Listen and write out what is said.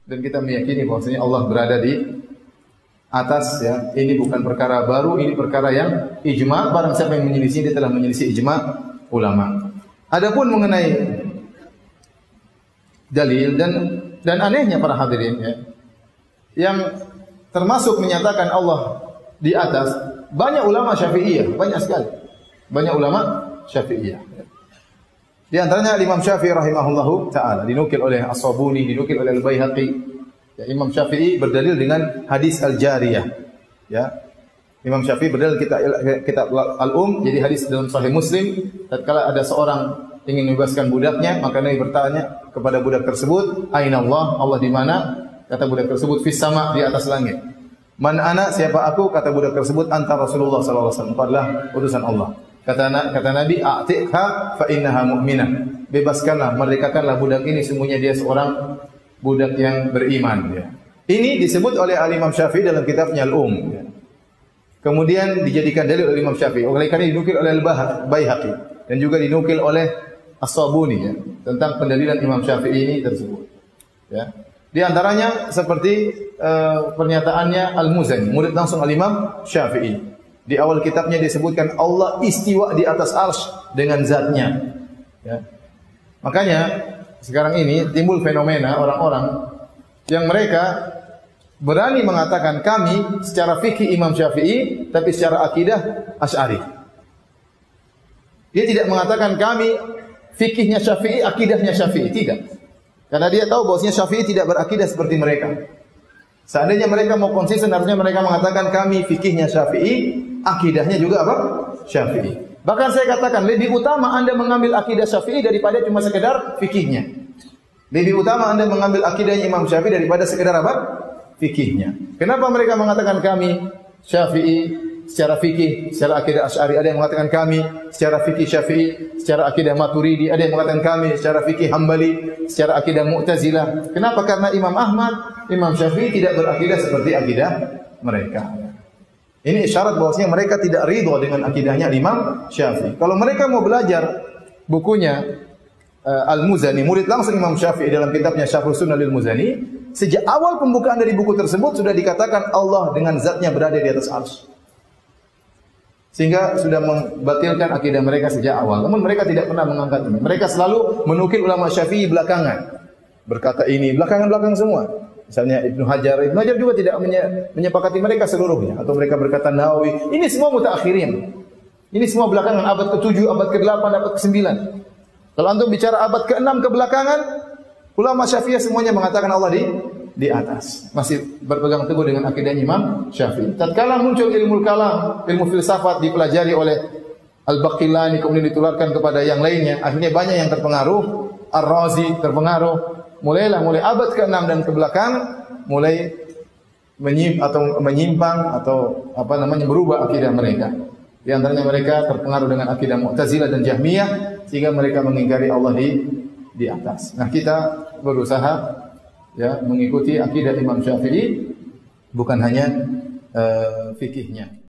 dan kita meyakini bahwasanya Allah berada di atas, ya. Ini bukan perkara baru, ini perkara yang ijma. Barang siapa yang menyelisih, dia telah menyelisih ijma ulama. Adapun mengenai dalil dan anehnya para hadirin, ya, yang termasuk menyatakan Allah di atas, banyak ulama Syafi'iyah, banyak sekali. Banyak ulama Syafi'iyah. Di antaranya Imam Syafi'i rahimahullahu taala, dinukil oleh As-Sabuni, dinukil oleh Al-Baihaqi. Ya, Imam Syafi'i berdalil dengan hadis Al-Jariyah. Ya. Imam Syafi'i berdalil kitab Al-Um, jadi hadis dalam Sahih Muslim, tatkala ada seorang ingin membebaskan budaknya, maka Nabi bertanya kepada budak tersebut, "Aina Allah?" Allah di mana? Kata budak tersebut, "Fis sama," di atas langit. "Man ana?" Siapa aku? Kata budak tersebut, "Anta Rasulullah sallallahu alaihi wasallam." Adalah utusan Allah. Kata Nabi, "A'tiqha fa innaha mu'minah." Bebaskanlah, merdekakanlah budak ini, sesungguhnya dia seorang budak yang beriman. Ya. Ini disebut oleh Imam Syafi'i dalam kitabnya Al-Um. Ya. Kemudian dijadikan dalil oleh Imam Syafi'i. Oleh karena dinukil oleh Al-Baihaqi dan juga dinukil oleh As-Sabuni, ya, tentang pendalilan Imam Syafi'i ini tersebut. Ya. Di antaranya seperti pernyataannya Al-Muzani, murid langsung Al-Imam Syafi'i. Di awal kitabnya disebutkan Allah istiwa di atas arsy dengan zatnya. Ya. Makanya sekarang ini timbul fenomena orang-orang yang mereka berani mengatakan kami secara fikih Imam Syafi'i, tapi secara akidah Asy'ari. Dia tidak mengatakan kami fikihnya Syafi'i, akidahnya Syafi'i, tidak. Karena dia tahu bahwasanya Syafi'i tidak berakidah seperti mereka. Seandainya mereka mau konsisten, harusnya mereka mengatakan kami fikihnya Syafi'i, akidahnya juga apa? Syafi'i. Bahkan saya katakan lebih utama Anda mengambil akidah Syafi'i daripada cuma sekedar fikihnya. Lebih utama Anda mengambil akidahnya Imam Syafi'i daripada sekedar apa? Fikihnya. Kenapa mereka mengatakan kami Syafi'i secara fikih, secara akidah Asy'ari? Ada yang mengatakan kami secara fikih Syafi'i, secara akidah Maturidi. Ada yang mengatakan kami secara fikih Hambali, secara akidah Mu'tazilah. Kenapa? Karena Imam Ahmad, Imam Syafi'i tidak berakidah seperti akidah mereka. Ini isyarat bahwasanya mereka tidak ridho dengan akidahnya Imam Syafi'i. Kalau mereka mau belajar bukunya Al-Muzani, murid langsung Imam Syafi'i dalam kitabnya Syarhus Sunnah lil Muzani, sejak awal pembukaan dari buku tersebut sudah dikatakan Allah dengan zatnya berada di atas arsy. Sehingga sudah membatilkan akidah mereka sejak awal. Namun mereka tidak pernah mengangkat ini. Mereka selalu menukil ulama Syafi'i belakangan. Berkata ini, belakangan semua. Misalnya Ibnu Hajar juga tidak menyepakati mereka seluruhnya. Atau mereka berkata Nawawi. Ini semua mutaakhirin. Ini semua belakangan, abad ke-7, abad ke-8, abad ke-9. Kalau antum bicara abad ke-6 ke belakangan, ulama Syafi'iyah semuanya mengatakan Allah di atas. Masih berpegang teguh dengan akidah Imam Syafi'i. Tatkala muncul ilmu kalam, ilmu filsafat dipelajari oleh Al-Baqillani, kemudian ditularkan kepada yang lainnya, akhirnya banyak yang terpengaruh. Ar-Razi terpengaruh. Mulai abad ke-6 dan ke belakang mulai menyimpang atau berubah akidah mereka. Di antaranya mereka terpengaruh dengan akidah Mu'tazilah dan Jahmiyah sehingga mereka mengingkari Allah di atas. Nah, kita berusaha ya mengikuti akidah Imam Syafi'i, bukan hanya fikihnya.